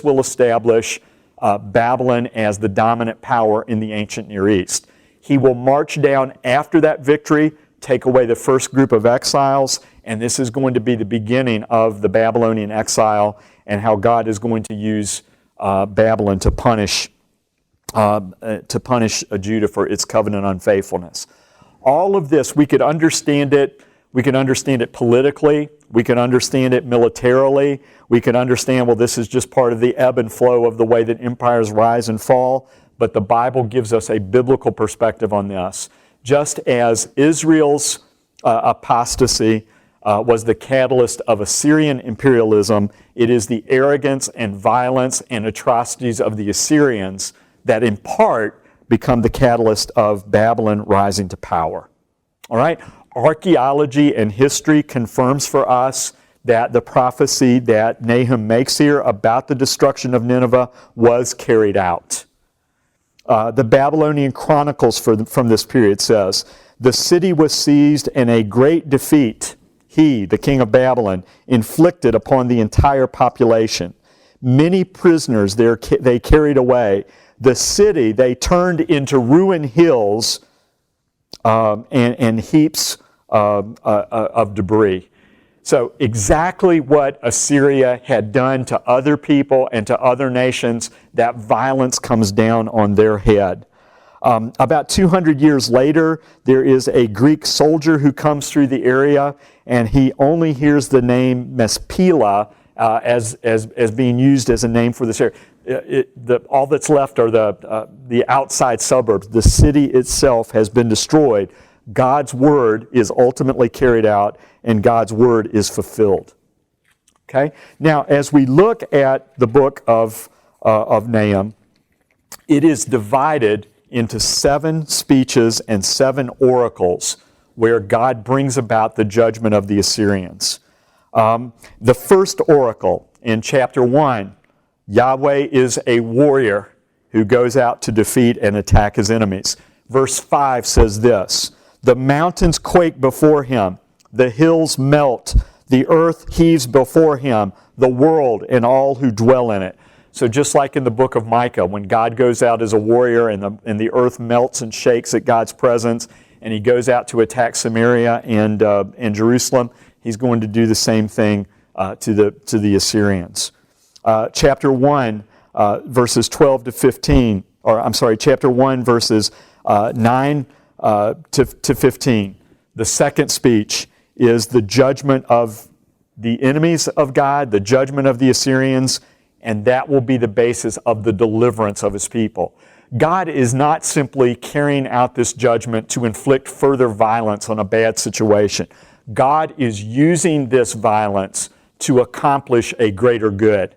will establish Babylon as the dominant power in the ancient Near East. He will march down after that victory, take away the first group of exiles, and this is going to be the beginning of the Babylonian exile and how God is going to use Babylon to punish Judah for its covenant unfaithfulness. All of this, we could understand it. We could understand it politically. We could understand it militarily. We could understand, well, this is just part of the ebb and flow of the way that empires rise and fall. But the Bible gives us a biblical perspective on this. Just as Israel's apostasy was the catalyst of Assyrian imperialism, it is the arrogance and violence and atrocities of the Assyrians that in part become the catalyst of Babylon rising to power. All right? Archaeology and history confirms for us that the prophecy that Nahum makes here about the destruction of Nineveh was carried out. The Babylonian Chronicles from this period says, "The city was seized and a great defeat, he, the king of Babylon, inflicted upon the entire population. Many prisoners they carried away. The city they turned into ruined hills and heaps of debris." So exactly what Assyria had done to other people and to other nations, that violence comes down on their head. About 200 years later, there is a Greek soldier who comes through the area, and he only hears the name Mespila as being used as a name for this area. All that's left are the outside suburbs. The city itself has been destroyed. God's word is ultimately carried out, and God's word is fulfilled. Okay? Now, as we look at the book of Nahum, it is divided into 7 speeches and 7 oracles where God brings about the judgment of the Assyrians. The first oracle in chapter 1, Yahweh is a warrior who goes out to defeat and attack his enemies. Verse 5 says this, "The mountains quake before him, the hills melt, the earth heaves before him, the world and all who dwell in it." So just like in the book of Micah, when God goes out as a warrior and the earth melts and shakes at God's presence, and he goes out to attack Samaria and Jerusalem, he's going to do the same thing to the Assyrians. Chapter 1, verses 12 to 15, chapter 1, verses 9 to 15. The second speech is the judgment of the enemies of God, the judgment of the Assyrians, and that will be the basis of the deliverance of His people. God is not simply carrying out this judgment to inflict further violence on a bad situation. God is using this violence to accomplish a greater good.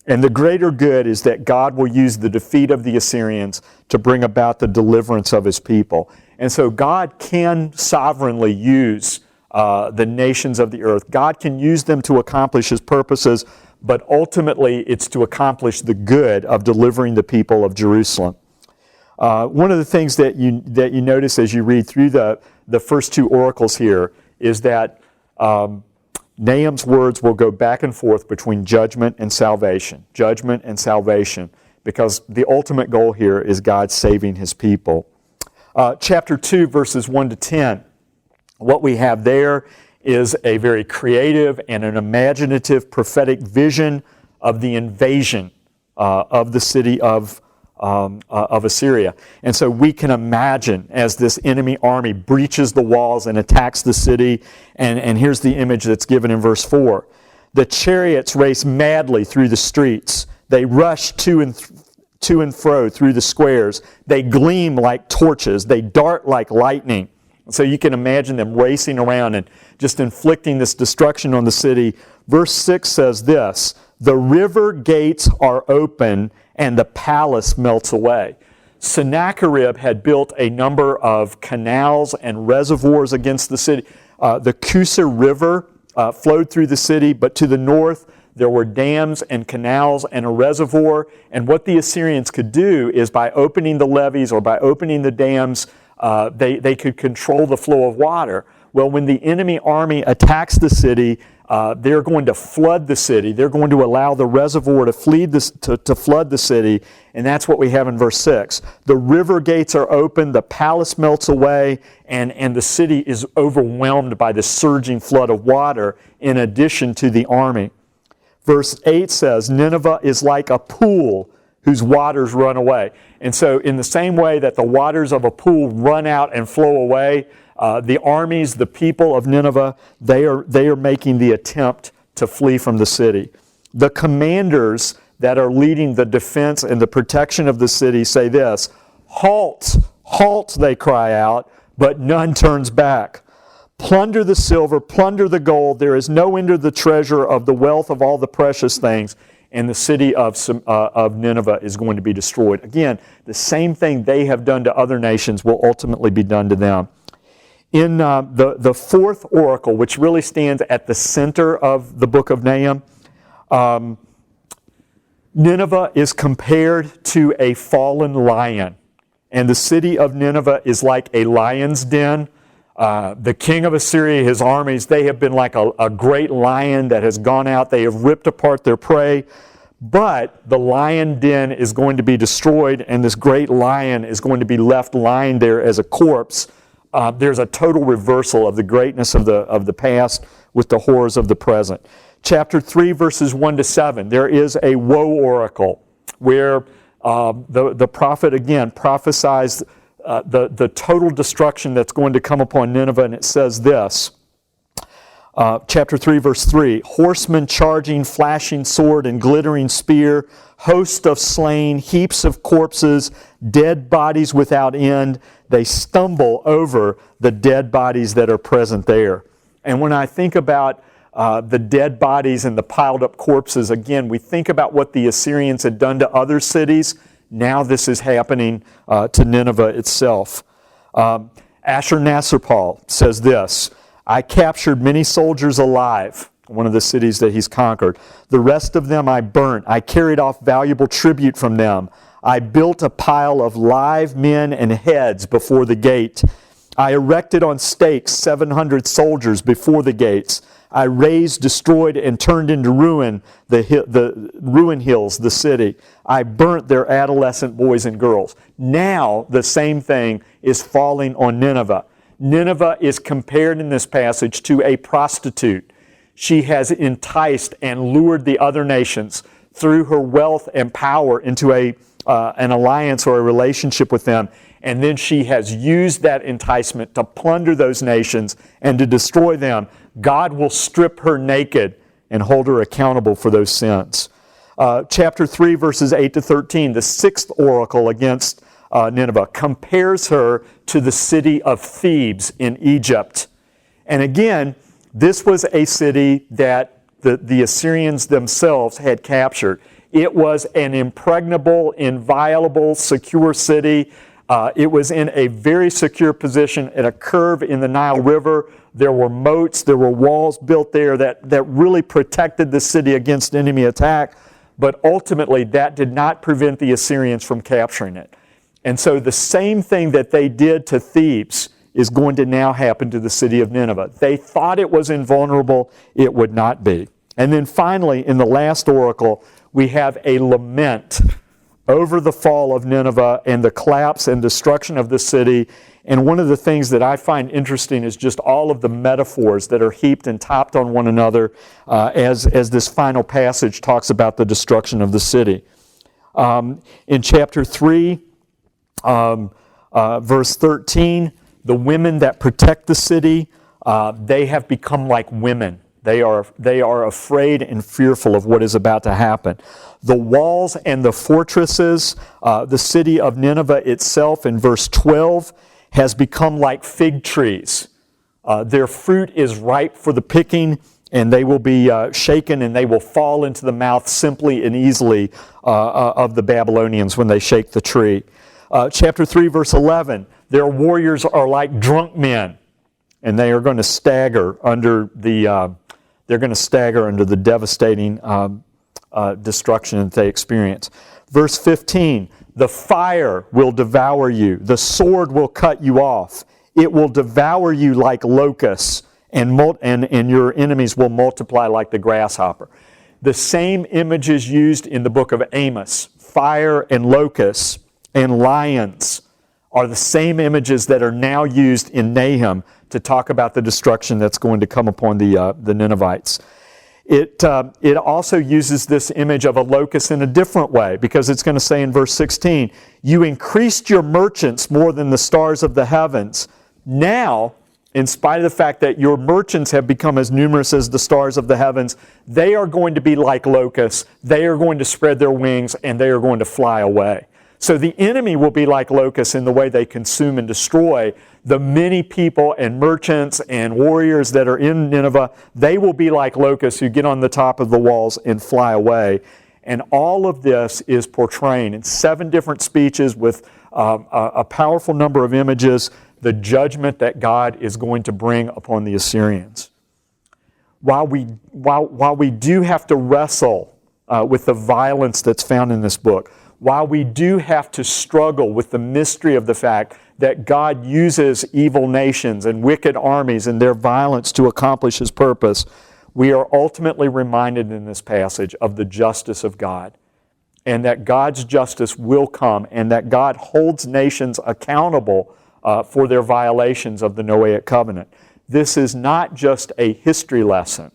And the greater good is that God will use the defeat of the Assyrians to bring about the deliverance of His people. And so God can sovereignly use the nations of the earth. God can use them to accomplish His purposes, but ultimately it's to accomplish the good of delivering the people of Jerusalem. One of the things that you notice as you read through the first two oracles here is that Nahum's words will go back and forth between judgment and salvation, because the ultimate goal here is God saving His people. Chapter 2, verses 1 to 10, what we have there is a very creative and an imaginative prophetic vision of the invasion of the city of Assyria. And so we can imagine as this enemy army breaches the walls and attacks the city, and here's the image that's given in verse 4. The chariots race madly through the streets. They rush to and fro through the squares. They gleam like torches. They dart like lightning. So you can imagine them racing around and just inflicting this destruction on the city. Verse 6 says this, "The river gates are open and the palace melts away." Sennacherib had built a number of canals and reservoirs against the city. The Kusar River flowed through the city, but to the north there were dams and canals and a reservoir. And what the Assyrians could do is by opening the levees or by opening the dams, they could control the flow of water. Well, when the enemy army attacks the city, they're going to flood the city. They're going to allow the reservoir to flood the city, and that's what we have in verse 6. The river gates are open, the palace melts away, and the city is overwhelmed by the surging flood of water in addition to the army. Verse 8 says, "Nineveh is like a pool whose waters run away." And so in the same way that the waters of a pool run out and flow away, the armies, the people of Nineveh, they are making the attempt to flee from the city. The commanders that are leading the defense and the protection of the city say this, "Halt, halt," they cry out, but none turns back. "Plunder the silver, plunder the gold. There is no end to the treasure of the wealth of all the precious things." And the city of Nineveh is going to be destroyed. Again, the same thing they have done to other nations will ultimately be done to them. In the fourth oracle, which really stands at the center of the book of Nahum, Nineveh is compared to a fallen lion. And the city of Nineveh is like a lion's den. The king of Assyria, his armies, they have been like a great lion that has gone out. They have ripped apart their prey. But the lion den is going to be destroyed, and this great lion is going to be left lying there as a corpse. There's a total reversal of the greatness of the past with the horrors of the present. Chapter 3, verses 1 to 7, there is a woe oracle where the prophet again prophesies the total destruction that's going to come upon Nineveh, and it says this, chapter 3, verse 3, "Horsemen charging, flashing sword and glittering spear, host of slain, heaps of corpses, dead bodies without end. They stumble over the dead bodies that are present there." And when I think about the dead bodies and the piled up corpses, again, we think about what the Assyrians had done to other cities. Now this is happening to Nineveh itself. Ashur-nasirpal says this, "I captured many soldiers alive," one of the cities that he's conquered. "The rest of them I burnt. I carried off valuable tribute from them. I built a pile of live men and heads before the gate. I erected on stakes 700 soldiers before the gates. I razed, destroyed, and turned into ruin the ruin hills, the city. I burnt their adolescent boys and girls." Now the same thing is falling on Nineveh. Nineveh is compared in this passage to a prostitute. She has enticed and lured the other nations through her wealth and power into an alliance or a relationship with them. And then she has used that enticement to plunder those nations and to destroy them. God will strip her naked and hold her accountable for those sins. Chapter 3, verses 8 to 13, the sixth oracle against Nineveh, compares her to the city of Thebes in Egypt. And again, this was a city that the Assyrians themselves had captured. It was an impregnable, inviolable, secure city. It was in a very secure position at a curve in the Nile River. There were moats, there were walls built there that really protected the city against enemy attack. But ultimately, that did not prevent the Assyrians from capturing it. And so the same thing that they did to Thebes is going to now happen to the city of Nineveh. They thought it was invulnerable. It would not be. And then finally, in the last oracle, we have a lament over the fall of Nineveh and the collapse and destruction of the city. And one of the things that I find interesting is just all of the metaphors that are heaped and topped on one another as this final passage talks about the destruction of the city. In chapter 3, verse 13, the women that protect the city, they have become like women. They are afraid and fearful of what is about to happen. The walls and the fortresses, the city of Nineveh itself in verse 12 has become like fig trees. Their fruit is ripe for the picking, and they will be shaken and they will fall into the mouth simply and easily of the Babylonians when they shake the tree. Chapter 3, verse 11, their warriors are like drunk men, and they are going to stagger under the devastating destruction that they experience. Verse 15, the fire will devour you. The sword will cut you off. It will devour you like locusts, and your enemies will multiply like the grasshopper. The same images used in the book of Amos, fire and locusts and lions, are the same images that are now used in Nahum to talk about the destruction that's going to come upon the Ninevites. It also uses this image of a locust in a different way, because it's going to say in verse 16, you increased your merchants more than the stars of the heavens. Now, in spite of the fact that your merchants have become as numerous as the stars of the heavens, they are going to be like locusts. They are going to spread their wings and they are going to fly away. So the enemy will be like locusts in the way they consume and destroy. The many people and merchants and warriors that are in Nineveh, they will be like locusts who get on the top of the walls and fly away. And all of this is portraying in 7 different speeches with a powerful number of images, the judgment that God is going to bring upon the Assyrians. While we do have to wrestle with the violence that's found in this book, while we do have to struggle with the mystery of the fact that God uses evil nations and wicked armies and their violence to accomplish His purpose, we are ultimately reminded in this passage of the justice of God, and that God's justice will come, and that God holds nations accountable for their violations of the Noahic covenant. This is not just a history lesson.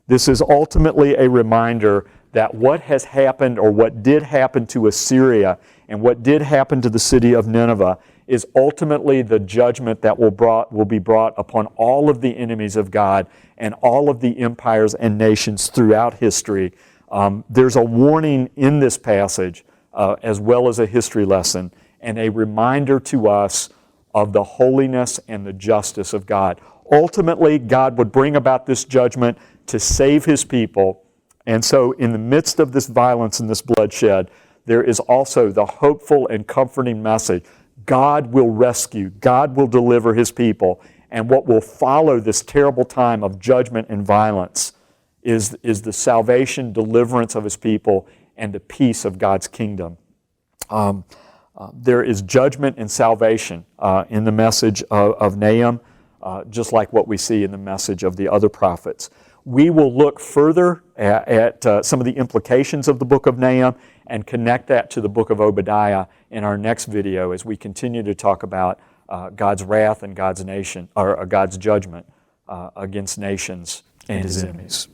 This is ultimately a reminder that what has happened, or what did happen to Assyria and what did happen to the city of Nineveh, is ultimately the judgment that will be brought upon all of the enemies of God and all of the empires and nations throughout history. There's a warning in this passage as well as a history lesson, and a reminder to us of the holiness and the justice of God. Ultimately, God would bring about this judgment to save His people. And so in the midst of this violence and this bloodshed, there is also the hopeful and comforting message. God will rescue, God will deliver His people, and what will follow this terrible time of judgment and violence is the salvation, deliverance of His people, and the peace of God's kingdom. There is judgment and salvation in the message of Nahum, just like what we see in the message of the other prophets. We will look further at some of the implications of the book of Nahum and connect that to the book of Obadiah in our next video as we continue to talk about God's wrath and God's judgment against nations and his enemies.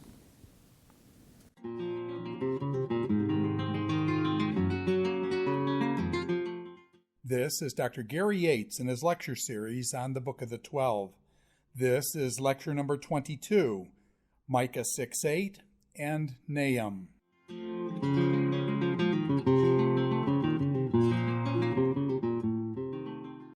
This is Dr. Gary Yates in his lecture series on the Book of the 12. This is lecture number 22, Micah 6:8 and Nahum.